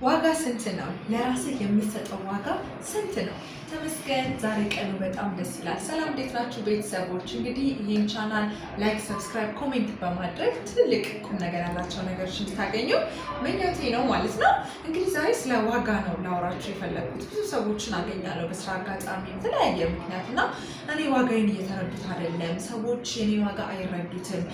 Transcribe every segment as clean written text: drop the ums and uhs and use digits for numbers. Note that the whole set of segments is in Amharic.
ዋጋ ስንት ነው? ለራስህ የምትሰጠው ዋጋ ስንት ነው? ተመስገን ዛሬ ቀኑ በጣም ደስ ይላል። ሰላም እንዴት ናችሁ ቤተሰቦች? እንግዲህ ይህን ቻናል ላይክ፣ ሰብስክራይብ፣ ኮሜንት በማድረግ ትልቅ ቁም ነገር ያላቸው ነገሮች እንድታገኙ ምኞቴ ነው ማለት ነው። እንግዲህ ዛሬ ስለ ዋጋ ነው ላወራችሁ የፈለግኩት። ብዙ ሰዎችን አገኛለሁ በስራ አጋጣሚ የተለያየ ምክንያት እና እኔ ዋጋዬን እየተረዱት አይደለም። ሰዎች የኔ ዋጋ አይረዱትም።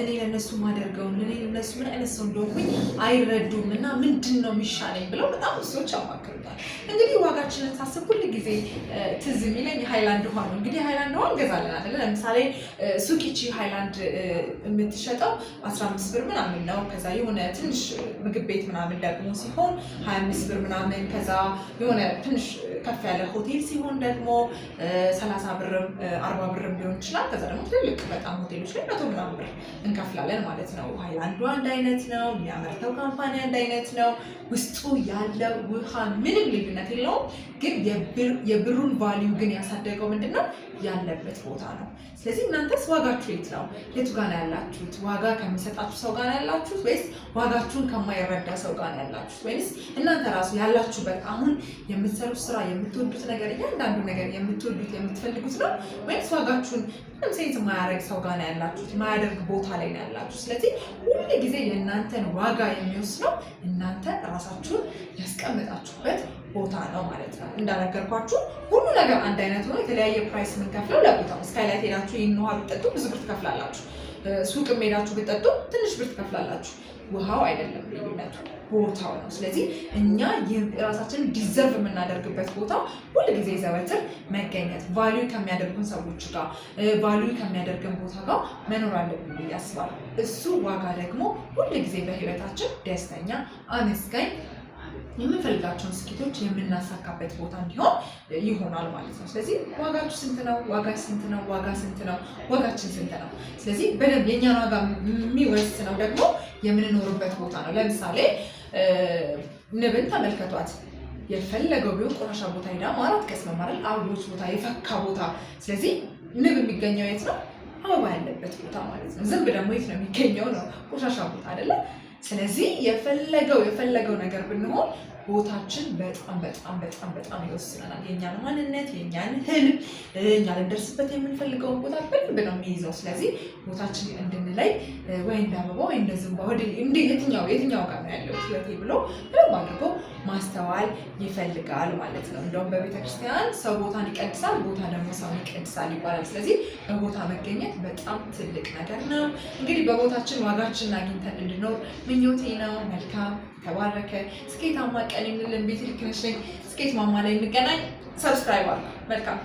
እኔ ለነሱ ማደርገውን እኔ ለነሱ ምን አይነት ሰው እንደሆንኩኝ አይረዱም እና ምንድን ነው የሚሻለኝ ብለው በጣም ሰዎች ያማክሩታል። እንግዲህ ዋጋችንን ሳስብ ሁል ጊዜ ትዝ የሚለኝ ሃይላንድ ውሃ ነው። እንግዲህ ሃይላንድ ውሃ እንገዛለን አይደለ? ለምሳሌ ሱቂቺ ሃይላንድ የምትሸጠው 15 ብር ምናምን ነው። ከዛ የሆነ ትንሽ ምግብ ቤት ምናምን ደግሞ ሲሆን 25 ብር ምናምን፣ ከዛ የሆነ ትንሽ ከፍ ያለ ሆቴል ሲሆን ደግሞ 30 ብርም 40 ብርም ሊሆን ይችላል። ከዛ ደግሞ ትልልቅ በጣም ሆቴሎች ላይ 100 ምናምን ብር እንከፍላለን ማለት ነው። ሃይላንዱ አንድ አይነት ነው፣ የሚያመርተው ካምፓኒ አንድ አይነት ነው። ውስጡ ያለው ውሃ ምንም ልዩነት የለውም። ግን የብሩን ቫልዩ ግን ያሳደገው ምንድነው? ያለበት ቦታ ነው። ስለዚህ እናንተስ ዋጋችሁ የት ነው? የቱ ጋር ነው ያላችሁት? ዋጋ ከሚሰጣችሁ ሰው ጋር ነው ያላችሁት ወይስ ዋጋችሁን ከማይረዳ ሰው ጋር ነው ያላችሁት? ወይስ እናንተ ራሱ ያላችሁበት አሁን የምትሰሩት ስራ የምትወዱት ነገር እያንዳንዱ ነገር የምትወዱት የምትፈልጉት ነው ወይስ ዋጋችሁን ምንም ሴንስ የማያደርግ ሰው ጋር ነው ያላችሁት? የማያደርግ ቦታ ላይ ነው ያላችሁት? ስለዚህ ሁሉ ጊዜ የእናንተን ዋጋ የሚወስነው እናንተ ራሳችሁን ያስቀምጣችሁበት ቦታ ነው ማለት ነው። እንዳነገርኳችሁ ሁሉ ነገር አንድ አይነት ሆኖ የተለያየ ፕራይስ የምንከፍለው ለቦታው። ስካይላይት ሄዳችሁ ይህን ውሃ ብትጠጡ ብዙ ብር ትከፍላላችሁ። ሱቅ ሄዳችሁ ብትጠጡ ትንሽ ብር ትከፍላላችሁ። ውሃው አይደለም ልዩነቱ፣ ቦታው ነው። ስለዚህ እኛ ራሳችንን ዲዘርቭ የምናደርግበት ቦታ ሁል ጊዜ ዘወትር መገኘት፣ ቫልዩ ከሚያደርጉን ሰዎች ጋር ቫልዩ ከሚያደርገን ቦታ ጋር መኖር አለብን ብዬ አስባለሁ። እሱ ዋጋ ደግሞ ሁል ጊዜ በህይወታችን ደስተኛ፣ አመስጋኝ፣ የምንፈልጋቸውን ስኬቶች የምናሳካበት ቦታ እንዲሆን ይሆናል ማለት ነው። ስለዚህ ዋጋችሁ ስንት ነው? ዋጋ ስንት ነው? ዋጋ ስንት ነው? ዋጋችን ስንት ነው? ስለዚህ በደንብ የእኛን ዋጋ የሚወስነው ደግሞ የምንኖርበት ቦታ ነው። ለምሳሌ ንብን ተመልከቷት። የፈለገው ቢሆን ቆሻሻ ቦታ ሄዳ ማራት ቀስ መማረል፣ አበቦች ቦታ፣ የፈካ ቦታ። ስለዚህ ንብ የሚገኘው የት ነው? አበባ ያለበት ቦታ ማለት ነው። ዝንብ ደግሞ የት ነው የሚገኘው? ነው ቆሻሻ ቦታ አይደለም። ስለዚህ የፈለገው ነገር ብንሆን ቦታችን በጣም ይወስነናል። የእኛን ማንነት፣ የእኛን ህልም፣ እኛ ልንደርስበት የምንፈልገውን ቦታ በደንብ ነው የሚይዘው። ስለዚህ ቦታችን እንድንለይ ወይ እንደ አበባ ወይ እንደ ዝንባ የትኛው ጋር ነው ያለው ህይወቴ ብሎ በደንብ አድርጎ ማስተዋል ይፈልጋል ማለት ነው። እንደውም በቤተክርስቲያን ሰው ቦታን ይቀድሳል፣ ቦታ ደግሞ ሰውን ይቀድሳል ይባላል። ስለዚህ በቦታ መገኘት በጣም ትልቅ ነገር ነው። እንግዲህ በቦታችን ዋጋችንን አግኝተን እንድኖር ምኞቴ ነው። መልካም ተባረከ ስኬታማ ቀን ይሁንልን። ቤት ልክ ነሽ። ስኬት ማማ ላይ እንገናኝ። ሰብስክራይብ አድርጉ። መልካም